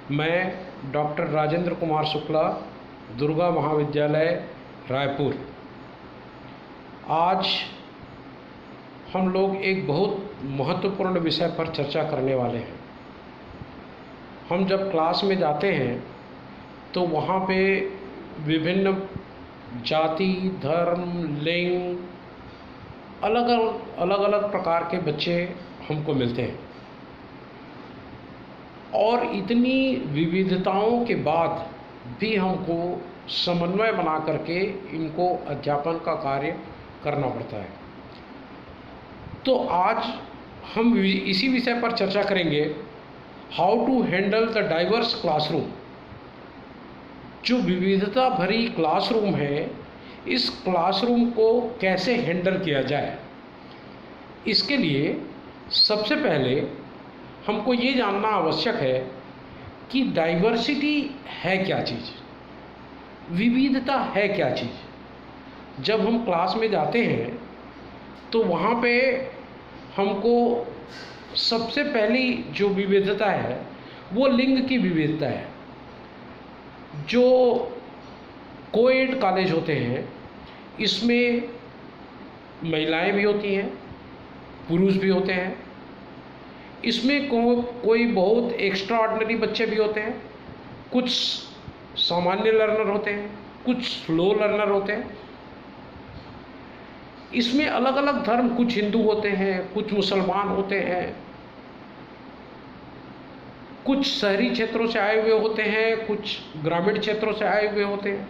मैं डॉक्टर राजेंद्र कुमार शुक्ला, दुर्गा महाविद्यालय रायपुर। आज हम लोग एक बहुत महत्वपूर्ण विषय पर चर्चा करने वाले हैं। हम जब क्लास में जाते हैं तो वहाँ पे विभिन्न जाति, धर्म, लिंग, अलग अलग प्रकार के बच्चे हमको मिलते हैं और इतनी विविधताओं के बाद भी हमको समन्वय बना करके इनको अध्यापन का कार्य करना पड़ता है। तो आज हम इसी विषय पर चर्चा करेंगे, how to handle the diverse classroom. जो विविधता भरी क्लासरूम है, इस क्लासरूम को कैसे हैंडल किया जाए। इसके लिए सबसे पहले हमको ये जानना आवश्यक है कि डाइवर्सिटी है क्या चीज़, विविधता है क्या चीज़। जब हम क्लास में जाते हैं तो वहाँ पे हमको सबसे पहली जो विविधता है वो लिंग की विविधता है। जो कोएड कॉलेज होते हैं, इसमें महिलाएं भी होती हैं, पुरुष भी होते हैं। इसमें कोई बहुत एक्स्ट्रा ऑर्डिनरी बच्चे भी होते हैं, कुछ सामान्य लर्नर होते हैं, कुछ स्लो लर्नर होते हैं। इसमें अलग अलग धर्म, कुछ हिंदू होते हैं, कुछ मुसलमान होते हैं, कुछ शहरी क्षेत्रों से आए हुए होते हैं, कुछ ग्रामीण क्षेत्रों से आए हुए होते हैं।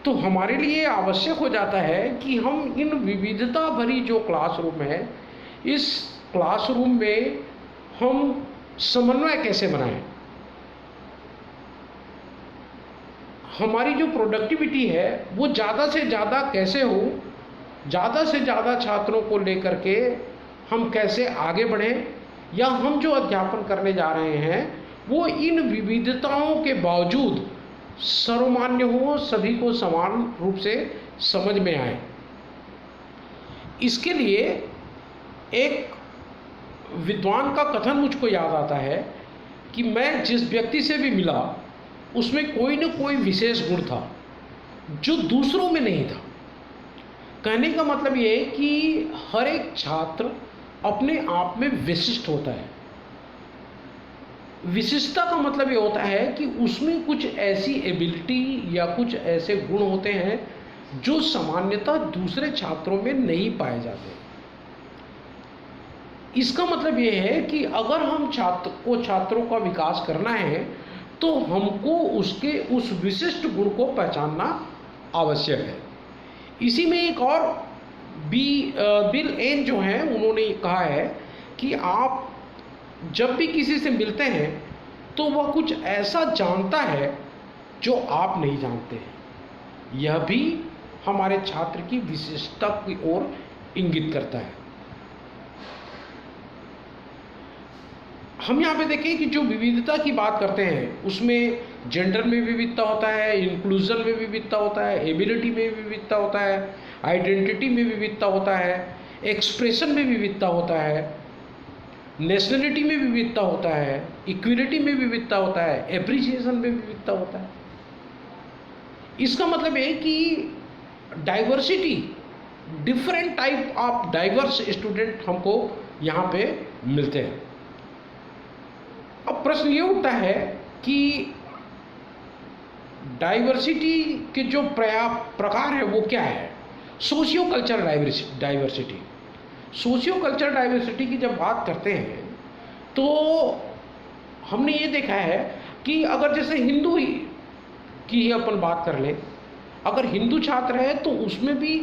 तो हमारे लिए आवश्यक हो जाता है कि हम इन विविधता भरी जो क्लासरूम है, इस क्लासरूम में हम समन्वय कैसे बनाएं। हमारी जो प्रोडक्टिविटी है वो ज़्यादा से ज़्यादा कैसे हो, ज़्यादा से ज़्यादा छात्रों को लेकर के हम कैसे आगे बढ़ें, या हम जो अध्यापन करने जा रहे हैं वो इन विविधताओं के बावजूद सर्वमान्य हो, सभी को समान रूप से समझ में आए। इसके लिए एक विद्वान का कथन मुझको याद आता है कि मैं जिस व्यक्ति से भी मिला उसमें कोई न कोई विशेष गुण था जो दूसरों में नहीं था। कहने का मतलब ये है कि हर एक छात्र अपने आप में विशिष्ट होता है। विशिष्टता का मतलब ये होता है कि उसमें कुछ ऐसी एबिलिटी या कुछ ऐसे गुण होते हैं जो सामान्यतः दूसरे छात्रों में नहीं पाए जाते। इसका मतलब ये है कि अगर हम छात्रों का विकास करना है तो हमको उसके उस विशिष्ट गुण को पहचानना आवश्यक है। इसी में एक और बिल एन जो हैं, उन्होंने कहा है कि आप जब भी किसी से मिलते हैं तो वह कुछ ऐसा जानता है जो आप नहीं जानते हैं। यह भी हमारे छात्र की विशिष्टता की ओर इंगित करता है। हम यहाँ पे देखें कि जो विविधता की बात करते हैं उसमें जेंडर में विविधता होता है, इंक्लूजन में विविधता होता है, एबिलिटी में विविधता होता है, आइडेंटिटी में विविधता होता है, एक्सप्रेशन में विविधता होता है, नेशनलिटी में विविधता होता है, इक्विलिटी में विविधता होता है, एप्रिसिएशन में विविधता होता है। इसका मतलब है कि diversity, different type of diverse student हमको यहाँ पे मिलते हैं। अब प्रश्न ये उठता है कि डाइवर्सिटी के जो प्रकार है वो क्या है। Socio culture diversity. Socio culture diversity की जब बात करते हैं तो हमने ये देखा है कि अगर जैसे हिंदू की ही अपन बात कर लें, अगर हिंदू छात्र है तो उसमें भी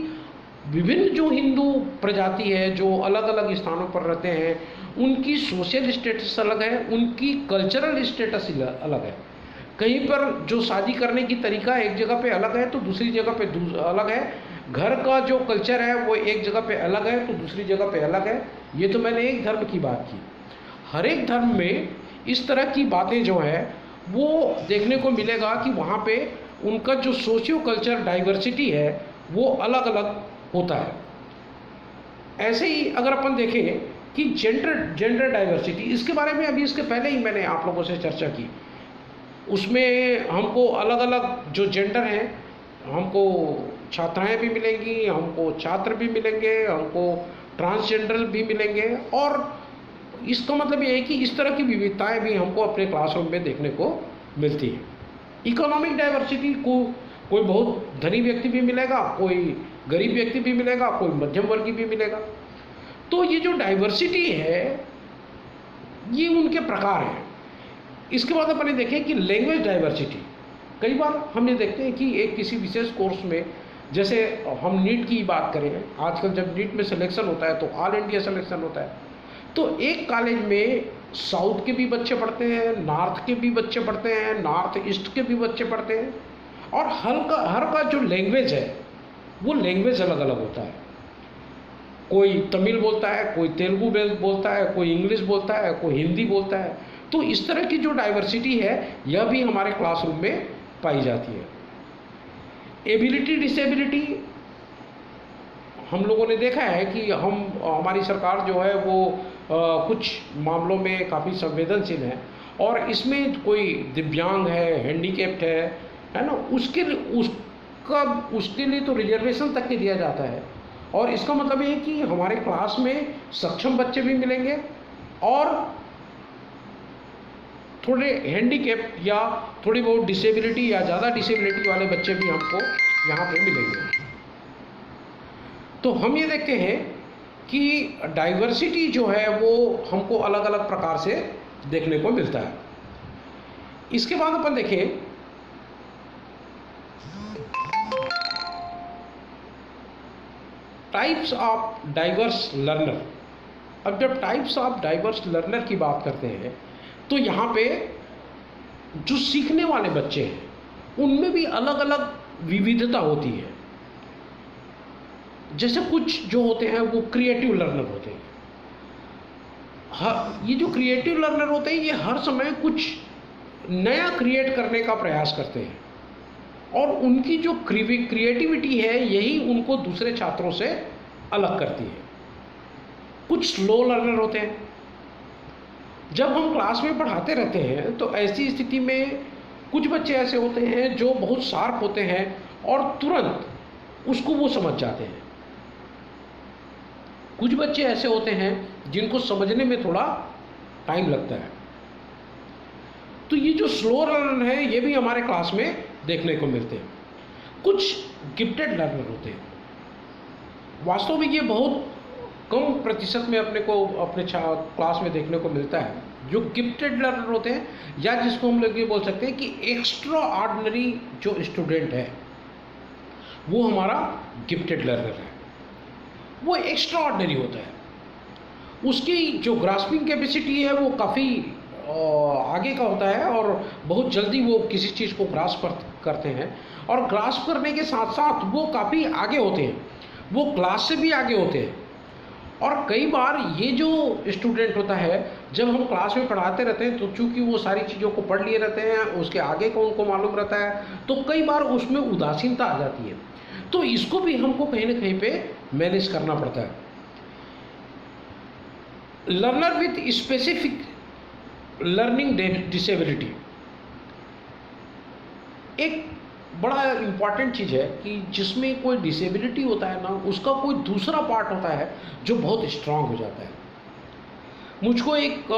विभिन्न जो हिंदू प्रजाति है जो अलग अलग स्थानों पर रहते हैं, उनकी सोशल स्टेटस अलग है, उनकी कल्चरल स्टेटस अलग है। कहीं पर जो शादी करने की तरीका एक जगह पे अलग है तो दूसरी जगह पे अलग है। घर का जो कल्चर है वो एक जगह पे अलग है तो दूसरी जगह पे अलग है। ये तो मैंने एक धर्म की बात की। हर एक धर्म में इस तरह की बातें जो है वो देखने को मिलेगा कि वहाँ पे उनका जो सोशियो कल्चर डाइवर्सिटी है वो अलग अलग होता है। ऐसे ही अगर अपन देखें कि जेंडर डाइवर्सिटी, इसके बारे में अभी इसके पहले ही मैंने आप लोगों से चर्चा की। उसमें हमको अलग अलग जो जेंडर हैं, हमको छात्राएं भी मिलेंगी, हमको छात्र भी मिलेंगे, हमको ट्रांसजेंडर भी मिलेंगे, और इसका मतलब ये है कि इस तरह की विविधताएं भी हमको अपने क्लासरूम में देखने को मिलती है। इकोनॉमिक डाइवर्सिटी को कोई बहुत धनी व्यक्ति भी मिलेगा, कोई गरीब व्यक्ति भी मिलेगा, कोई मध्यम वर्गीय भी मिलेगा। तो ये जो डाइवर्सिटी है ये उनके प्रकार हैं। इसके बाद अपन देखें कि लैंग्वेज डाइवर्सिटी। कई बार हम ये देखते हैं कि एक किसी विशेष कोर्स में, जैसे हम नीट की बात करें, आजकल जब नीट में सिलेक्शन होता है तो ऑल इंडिया सिलेक्शन होता है, तो एक कॉलेज में साउथ के भी बच्चे पढ़ते हैं, नॉर्थ के भी बच्चे पढ़ते हैं, नॉर्थ ईस्ट के भी बच्चे पढ़ते हैं, और हर का जो लैंग्वेज है वो लैंग्वेज अलग अलग होता है। कोई तमिल बोलता है, कोई तेलुगु बोलता है, कोई इंग्लिश बोलता है, कोई हिंदी बोलता है। तो इस तरह की जो डाइवर्सिटी है यह भी हमारे क्लासरूम में पाई जाती है। एबिलिटी डिसेबिलिटी, हम लोगों ने देखा है कि हमारी सरकार जो है वो कुछ मामलों में काफ़ी संवेदनशील है, और इसमें कोई दिव्यांग है, हैंडीकैप्ड है ना, उसके लिए तो रिजर्वेशन तक के दिया जाता है। और इसका मतलब ये है कि हमारे क्लास में सक्षम बच्चे भी मिलेंगे और थोड़े हैंडीकैप या थोड़ी बहुत डिसेबिलिटी या ज़्यादा डिसेबिलिटी वाले बच्चे भी हमको यहाँ पे मिलेंगे। तो हम ये देखते हैं कि डाइवर्सिटी जो है वो हमको अलग अलग प्रकार से देखने को मिलता है। इसके बाद अपन देखें टाइप्स ऑफ डाइवर्स लर्नर। अब जब टाइप्स ऑफ डाइवर्स लर्नर की बात करते हैं तो यहाँ पे जो सीखने वाले बच्चे हैं उनमें भी अलग अलग विविधता होती है। जैसे कुछ जो होते हैं वो क्रिएटिव लर्नर होते हैं। ये जो क्रिएटिव लर्नर होते हैं ये हर समय कुछ नया क्रिएट करने का प्रयास करते हैं, और उनकी जो क्रिएटिविटी है यही उनको दूसरे छात्रों से अलग करती है। कुछ स्लो लर्नर होते हैं। जब हम क्लास में पढ़ाते रहते हैं तो ऐसी स्थिति में कुछ बच्चे ऐसे होते हैं जो बहुत शार्प होते हैं और तुरंत उसको वो समझ जाते हैं। कुछ बच्चे ऐसे होते हैं जिनको समझने में थोड़ा टाइम लगता है। तो ये जो स्लो लर्नर है ये भी हमारे क्लास में देखने को मिलते हैं। कुछ गिफ्टेड लर्नर होते हैं। वास्तव में ये बहुत कम प्रतिशत में अपने क्लास में देखने को मिलता है। जो गिफ्टेड लर्नर होते हैं, या जिसको हम लोग ये बोल सकते हैं कि एक्स्ट्रा ऑर्डिनरी जो स्टूडेंट है वो हमारा गिफ्टेड लर्नर है। वो एक्स्ट्रा ऑर्डिनरी होता है। उसकी जो ग्रास्पिंग कैपेसिटी है वो काफ़ी आगे का होता है और बहुत जल्दी वो किसी चीज़ को ग्रास्प करते हैं, और ग्रास्प करने के साथ साथ वो काफ़ी आगे होते हैं, वो क्लास से भी आगे होते हैं। और कई बार ये जो स्टूडेंट होता है, जब हम क्लास में पढ़ाते रहते हैं तो चूंकि वो सारी चीज़ों को पढ़ लिए रहते हैं, उसके आगे का उनको मालूम रहता है, तो कई बार उसमें उदासीनता आ जाती है। तो इसको भी हमको कहीं ना कहीं पे मैनेज करना पड़ता है। Learner with specific learning disability, एक बड़ा इम्पॉर्टेंट चीज़ है कि जिसमें कोई डिसेबिलिटी होता है ना, उसका कोई दूसरा पार्ट होता है जो बहुत स्ट्रांग हो जाता है। मुझको एक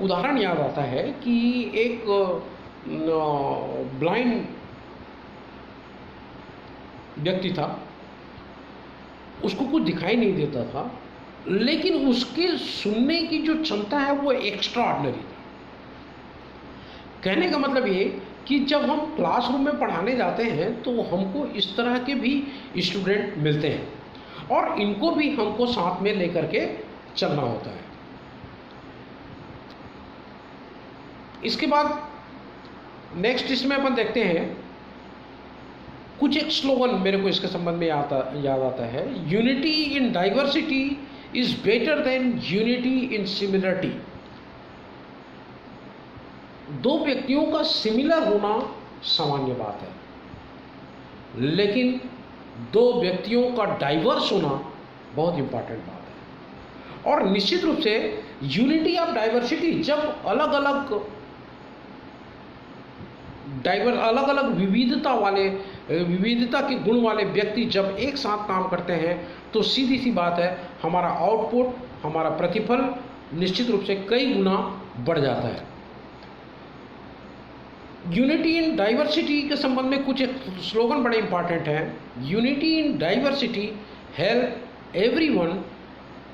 उदाहरण याद आता है कि एक ब्लाइंड व्यक्ति था, उसको कुछ दिखाई नहीं देता था, लेकिन उसके सुनने की जो क्षमता है वो एक्स्ट्रा ऑर्डिनरी था। कहने का मतलब ये कि जब हम क्लासरूम में पढ़ाने जाते हैं तो हमको इस तरह के भी स्टूडेंट मिलते हैं और इनको भी हमको साथ में लेकर के चलना होता है। इसके बाद नेक्स्ट इसमें अपन देखते हैं कुछ एक स्लोगन मेरे को इसके संबंध में याद आता है। Unity in diversity is better than unity in similarity. दो व्यक्तियों का सिमिलर होना सामान्य बात है, लेकिन दो व्यक्तियों का डाइवर्स होना बहुत इंपॉर्टेंट बात है। और निश्चित रूप से यूनिटी ऑफ डाइवर्सिटी, जब अलग अलग विविधता के गुण वाले व्यक्ति जब एक साथ काम करते हैं तो सीधी सी बात है, हमारा आउटपुट, हमारा प्रतिफल निश्चित रूप से कई गुना बढ़ जाता है। यूनिटी इन डाइवर्सिटी के संबंध में कुछ एक स्लोगन बड़े इंपॉर्टेंट हैं। Unity in diversity help everyone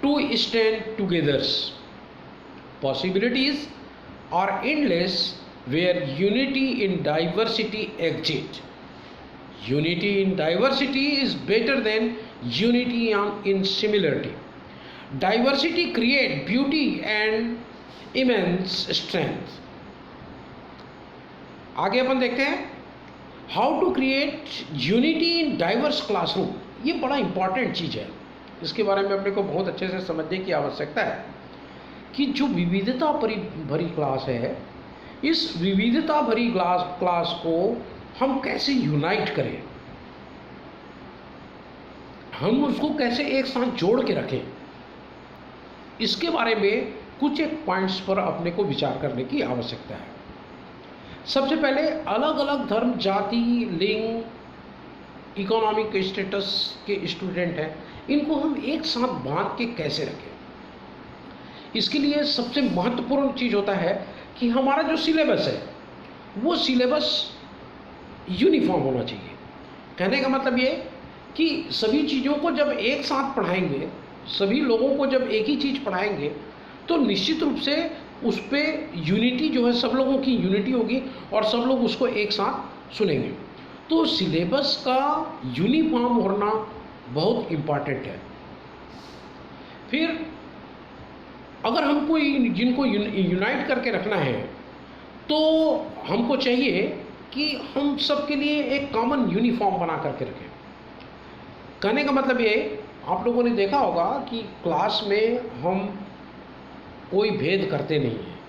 to stand togethers, possibilities are endless where unity in diversity exists. Unity in diversity is better than unity in similarity. Diversity creates beauty and immense strength. आगे अपन देखते हैं how to create unity in diverse classroom. ये बड़ा important चीज़ है, इसके बारे में अपने को बहुत अच्छे से समझने की आवश्यकता है कि जो विविधता भरी क्लास है, इस विविधता भरी क्लास को हम कैसे यूनाइट करें, हम उसको कैसे एक साथ जोड़ के रखें, इसके बारे में कुछ एक पॉइंट्स पर अपने को विचार करने की आवश्यकता है। सबसे पहले अलग अलग धर्म, जाति, लिंग, इकोनॉमिक स्टेटस के स्टूडेंट हैं, इनको हम एक साथ बांध के कैसे रखें। इसके लिए सबसे महत्वपूर्ण चीज़ होता है कि हमारा जो सिलेबस है वो सिलेबस यूनिफॉर्म होना चाहिए। कहने का मतलब ये कि सभी चीज़ों को जब एक साथ पढ़ाएंगे, सभी लोगों को जब एक ही चीज़ पढ़ाएंगे तो निश्चित रूप से उस पर यूनिटी जो है, सब लोगों की यूनिटी होगी और सब लोग उसको एक साथ सुनेंगे। तो सिलेबस का यूनिफॉर्म होना बहुत इम्पॉर्टेंट है। फिर अगर हमको जिनको यूनाइट करके रखना है तो हमको चाहिए कि हम सबके लिए एक कॉमन यूनिफॉर्म बना करके रखें। कहने का मतलब ये, आप लोगों ने देखा होगा कि क्लास में हम कोई भेद करते नहीं हैं।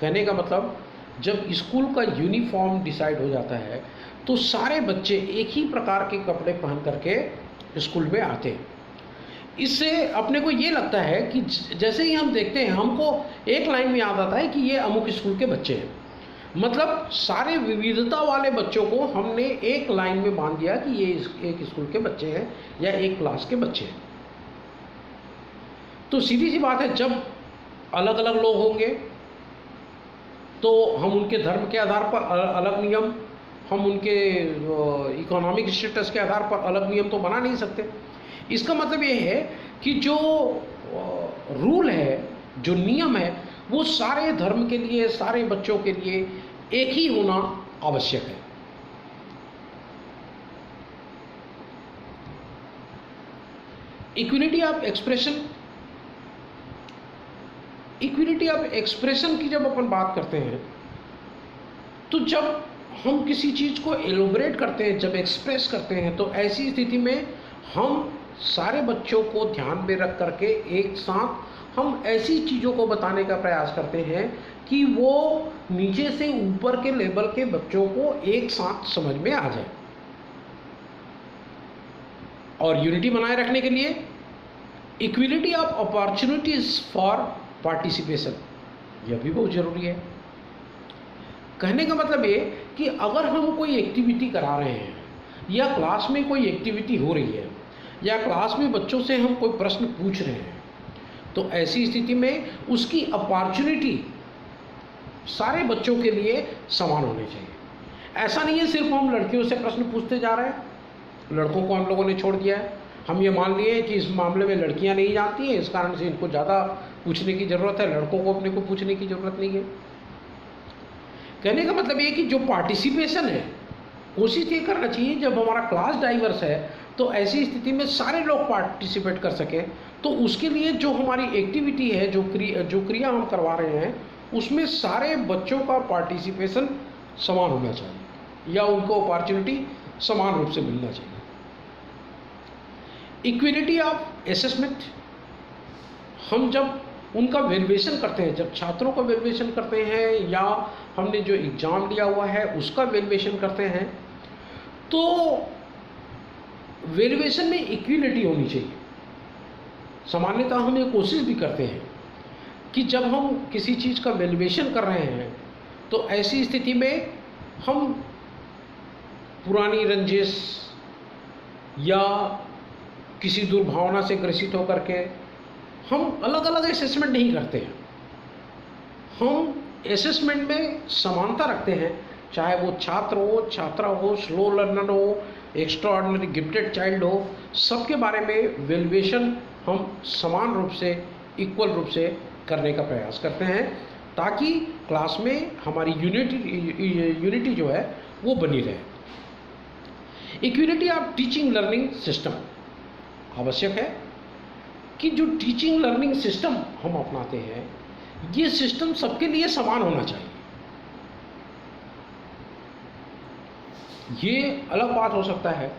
कहने का मतलब जब स्कूल का यूनिफॉर्म डिसाइड हो जाता है तो सारे बच्चे एक ही प्रकार के कपड़े पहन करके स्कूल में आते हैं। इससे अपने को ये लगता है कि जैसे ही हम देखते हैं, हमको एक लाइन में याद आता है कि ये अमुक स्कूल के बच्चे हैं। मतलब सारे विविधता वाले बच्चों को हमने एक लाइन में बांध दिया कि ये एक स्कूल के बच्चे हैं या एक क्लास के बच्चे हैं। तो सीधी सी बात है, जब अलग अलग लोग होंगे तो हम उनके धर्म के आधार पर अलग नियम, हम उनके इकोनॉमिक स्टेटस के आधार पर अलग नियम तो बना नहीं सकते। इसका मतलब ये है कि जो रूल है, जो नियम है, वो सारे धर्म के लिए, सारे बच्चों के लिए एक ही होना आवश्यक है। Equality of expression, equality of expression की जब अपन बात करते हैं तो जब हम किसी चीज़ को एलोबरेट करते हैं, जब एक्सप्रेस करते हैं, तो ऐसी स्थिति में हम सारे बच्चों को ध्यान में रख करके एक साथ हम ऐसी चीज़ों को बताने का प्रयास करते हैं कि वो नीचे से ऊपर के लेवल के बच्चों को एक साथ समझ में आ जाए। और यूनिटी बनाए रखने के लिए equality of opportunities for participation, यह भी बहुत ज़रूरी है। कहने का मतलब ये कि अगर हम कोई एक्टिविटी करा रहे हैं या क्लास में कोई एक्टिविटी हो रही है या क्लास में बच्चों से हम कोई प्रश्न पूछ रहे हैं, तो ऐसी स्थिति में उसकी अपॉर्चुनिटी सारे बच्चों के लिए समान होनी चाहिए। ऐसा नहीं है सिर्फ हम लड़कियों से प्रश्न पूछते जा रहे हैं, लड़कों को हम लोगों ने छोड़ दिया है। हम ये मान लिए कि इस मामले में लड़कियां नहीं जानती हैं, इस कारण से इनको ज़्यादा पूछने की ज़रूरत है, लड़कों को अपने को पूछने की ज़रूरत नहीं है। कहने का मतलब ये कि जो पार्टिसिपेशन है, कोशिश ये करना चाहिए जब हमारा क्लास डाइवर्स है तो ऐसी स्थिति में सारे लोग पार्टिसिपेट कर सकें। तो उसके लिए जो हमारी एक्टिविटी है, जो क्रिया हम करवा रहे हैं, उसमें सारे बच्चों का पार्टिसिपेशन समान होना चाहिए या उनको अपॉर्चुनिटी समान रूप से मिलना चाहिए। इक्विलिटी ऑफ असेसमेंट, हम जब उनका वैल्यूएशन करते हैं, जब छात्रों का वैल्यूएशन करते हैं या हमने जो एग्ज़ाम लिया हुआ है उसका वैल्यूएशन करते हैं, तो वैल्यूएशन में इक्विलिटी होनी चाहिए। सामान्यतः हम ये कोशिश भी करते हैं कि जब हम किसी चीज़ का वैल्यूएशन कर रहे हैं तो ऐसी स्थिति में हम पुरानी रंजिश या किसी दुर्भावना से ग्रसित होकर के हम अलग अलग असेसमेंट नहीं करते हैं। हम असेसमेंट में समानता रखते हैं, चाहे वो छात्र हो, छात्रा हो, स्लो लर्नर हो, एक्स्ट्रा ऑर्डिनरी गिफ्टेड चाइल्ड हो, सबके बारे में वैल्यूएशन हम समान रूप से, इक्वल रूप से करने का प्रयास करते हैं, ताकि क्लास में हमारी यूनिटी जो है वो बनी रहे। Equality of teaching learning system आवश्यक है कि जो टीचिंग लर्निंग सिस्टम हम अपनाते हैं ये सिस्टम सबके लिए समान होना चाहिए। ये अलग बात हो सकता है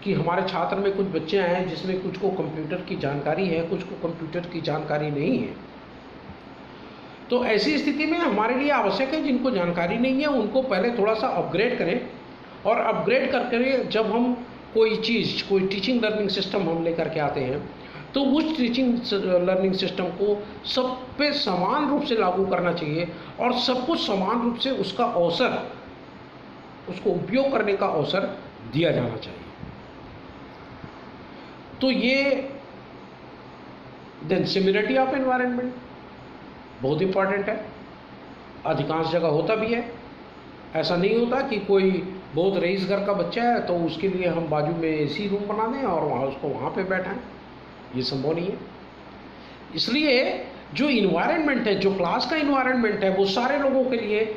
कि हमारे छात्र में कुछ बच्चे हैं जिसमें कुछ को कंप्यूटर की जानकारी है, कुछ को कंप्यूटर की जानकारी नहीं है। तो ऐसी स्थिति में हमारे लिए आवश्यक है जिनको जानकारी नहीं है उनको पहले थोड़ा सा अपग्रेड करें, और अपग्रेड करके जब हम कोई चीज़, कोई टीचिंग लर्निंग सिस्टम हम लेकर के आते हैं तो उस टीचिंग लर्निंग सिस्टम को सब पे समान रूप से लागू करना चाहिए और सबको समान रूप से उसका अवसर, उसको उपयोग करने का अवसर दिया जाना चाहिए। तो ये देन सिमिलरिटी ऑफ एनवायरनमेंट बहुत इंपॉर्टेंट है। अधिकांश जगह होता भी है, ऐसा नहीं होता कि कोई बहुत रईस घर का बच्चा है तो उसके लिए हम बाजू में एसी रूम बना दें और वहाँ उसको वहाँ पे बैठाएं, ये संभव नहीं है। इसलिए जो इन्वायरमेंट है, जो क्लास का इन्वायरमेंट है, वो सारे लोगों के लिए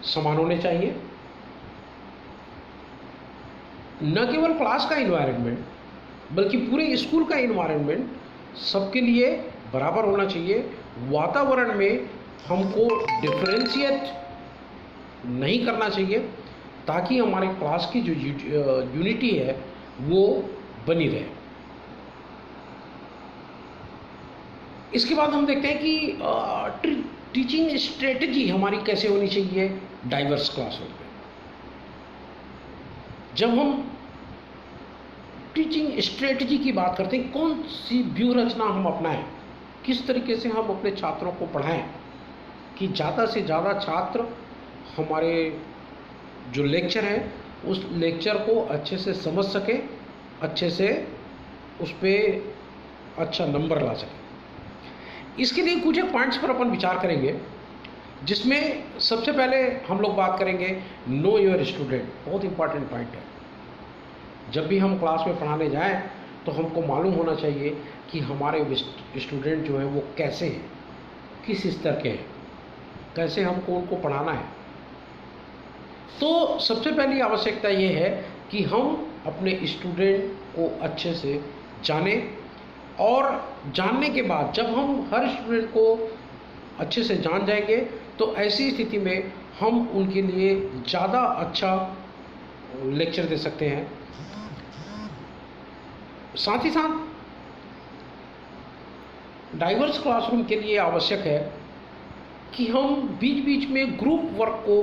समान होने चाहिए। न केवल क्लास का इन्वायरमेंट बल्कि पूरे स्कूल का इन्वायरमेंट सबके लिए बराबर होना चाहिए। वातावरण में हमको डिफरेंशिएट नहीं करना चाहिए ताकि हमारे क्लास की जो यूनिटी है वो बनी रहे। इसके बाद हम देखते हैं कि टीचिंग स्ट्रेटजी हमारी कैसे होनी चाहिए डाइवर्स क्लासरूम में। जब हम टीचिंग स्ट्रेटजी की बात करते हैं, कौन सी व्यूह रचना हम अपनाएं, किस तरीके से हम अपने छात्रों को पढ़ाएं कि ज़्यादा से ज़्यादा छात्र हमारे जो लेक्चर है उस लेक्चर को अच्छे से समझ सके, अच्छे से उस पर अच्छा नंबर ला सके। इसके लिए कुछ पॉइंट्स पर अपन विचार करेंगे, जिसमें सबसे पहले हम लोग बात करेंगे नो योर स्टूडेंट। बहुत इंपॉर्टेंट पॉइंट है। जब भी हम क्लास में पढ़ाने जाएं तो हमको मालूम होना चाहिए कि हमारे स्टूडेंट जो है वो कैसे हैं, किस स्तर के हैं, कैसे हमको उनको पढ़ाना है। तो सबसे पहली आवश्यकता ये है कि हम अपने स्टूडेंट को अच्छे से जानें, और जानने के बाद जब हम हर स्टूडेंट को अच्छे से जान जाएंगे तो ऐसी स्थिति में हम उनके लिए ज़्यादा अच्छा लेक्चर दे सकते हैं। साथ ही साथ डाइवर्स क्लासरूम के लिए आवश्यक है कि हम बीच बीच में ग्रुप वर्क को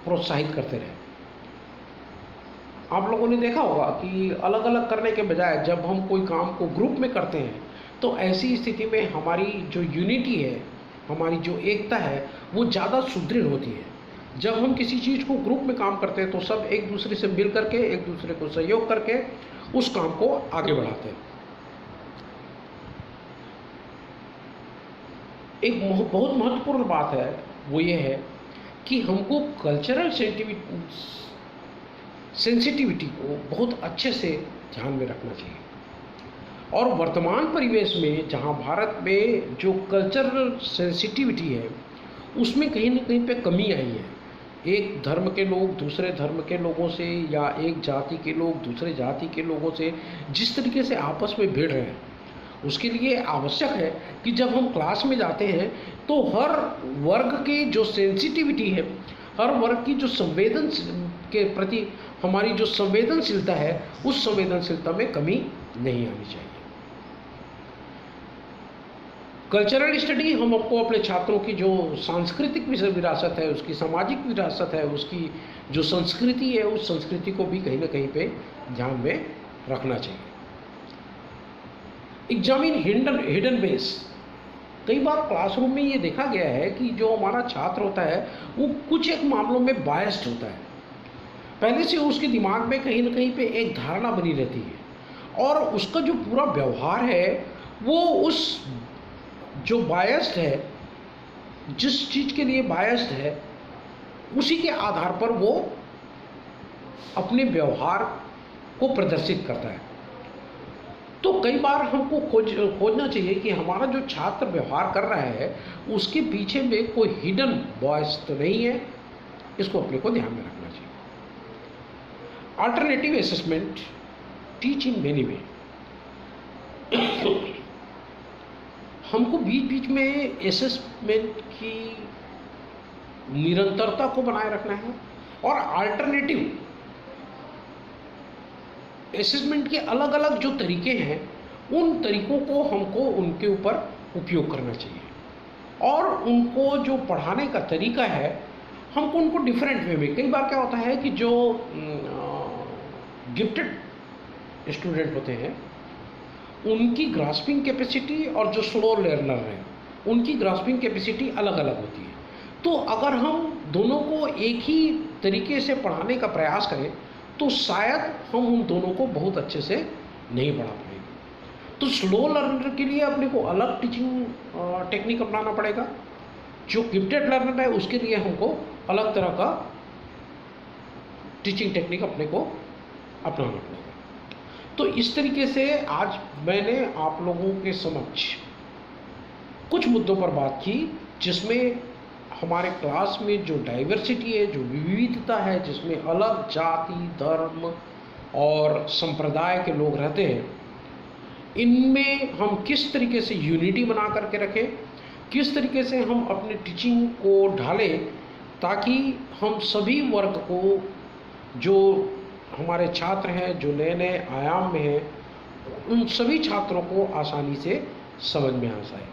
प्रोत्साहित करते रहें। आप लोगों ने देखा होगा कि अलग अलग करने के बजाय जब हम कोई काम को ग्रुप में करते हैं तो ऐसी स्थिति में हमारी जो यूनिटी है, हमारी जो एकता है वो ज़्यादा सुदृढ़ होती है। जब हम किसी चीज़ को ग्रुप में काम करते हैं तो सब एक दूसरे से मिल करके, एक दूसरे को सहयोग करके उस काम को आगे बढ़ाते हैं। एक बहुत महत्वपूर्ण बात है वो ये है कि हमको कल्चरल सेंसिटिविटी को बहुत अच्छे से ध्यान में रखना चाहिए। और वर्तमान परिवेश में जहां भारत में जो कल्चरल सेंसिटिविटी है उसमें कहीं ना कहीं पे कमी आई है। एक धर्म के लोग दूसरे धर्म के लोगों से, या एक जाति के लोग दूसरे जाति के लोगों से जिस तरीके से आपस में भिड़ रहे हैं, उसके लिए आवश्यक है कि जब हम क्लास में जाते हैं तो हर वर्ग की जो सेंसिटिविटी है, हर वर्ग की जो संवेदन के प्रति हमारी जो संवेदनशीलता है, उस संवेदनशीलता में कमी नहीं आनी चाहिए। कल्चरल स्टडी हम आपको अपने छात्रों की जो सांस्कृतिक विरासत है, उसकी सामाजिक विरासत है, उसकी जो संस्कृति है, उस संस्कृति को भी कहीं ना कहीं पे ध्यान में रखना चाहिए। Examine hidden base. कई बार क्लासरूम में ये देखा गया है कि जो हमारा छात्र होता है वो कुछ एक मामलों में बायस्ड होता है। पहले से उसके दिमाग में कहीं ना कहीं पे एक धारणा बनी रहती है और उसका जो पूरा व्यवहार है वो उस जो बायस्ड है, जिस चीज़ के लिए बायस्ड है, उसी के आधार पर वो अपने व्यवहार को प्रदर्शित करता है। तो कई बार हमको खोजना चाहिए कि हमारा जो छात्र व्यवहार कर रहा है उसके पीछे में कोई हिडन वॉइस तो नहीं है। इसको अपने को ध्यान में रखना चाहिए। Alternative assessment teach in many वे। हमको बीच बीच में असेसमेंट की निरंतरता को बनाए रखना है और अल्टरनेटिव असेसमेंट के अलग अलग जो तरीके हैं उन तरीकों को हमको उनके ऊपर उपयोग करना चाहिए और उनको जो पढ़ाने का तरीका है हमको उनको डिफरेंट वे में। कई बार क्या होता है कि जो गिफ्टेड स्टूडेंट होते हैं उनकी ग्रास्पिंग कैपेसिटी और जो स्लो लर्नर हैं उनकी ग्रास्पिंग कैपेसिटी अलग अलग होती है। तो अगर हम दोनों को एक ही तरीके से पढ़ाने का प्रयास करें तो शायद हम उन दोनों को बहुत अच्छे से नहीं पढ़ा पाएंगे। तो स्लो लर्नर के लिए अपने को अलग टीचिंग टेक्निक अपनाना पड़ेगा। जो गिफ्टेड लर्नर है उसके लिए हमको अलग तरह का टीचिंग टेक्निक अपने को अपनाना पड़ेगा। तो इस तरीके से आज मैंने आप लोगों के समक्ष कुछ मुद्दों पर बात की जिसमें हमारे क्लास में जो डाइवर्सिटी है, जो विविधता है, जिसमें अलग जाति, धर्म और संप्रदाय के लोग रहते हैं, इनमें हम किस तरीके से यूनिटी बना करके रखें, किस तरीके से हम अपने टीचिंग को ढालें ताकि हम सभी वर्ग को, जो हमारे छात्र हैं जो नए नए आयाम में हैं, उन सभी छात्रों को आसानी से समझ में आ जाए।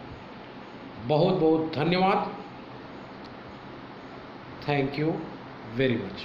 बहुत बहुत धन्यवाद। Thank you very much.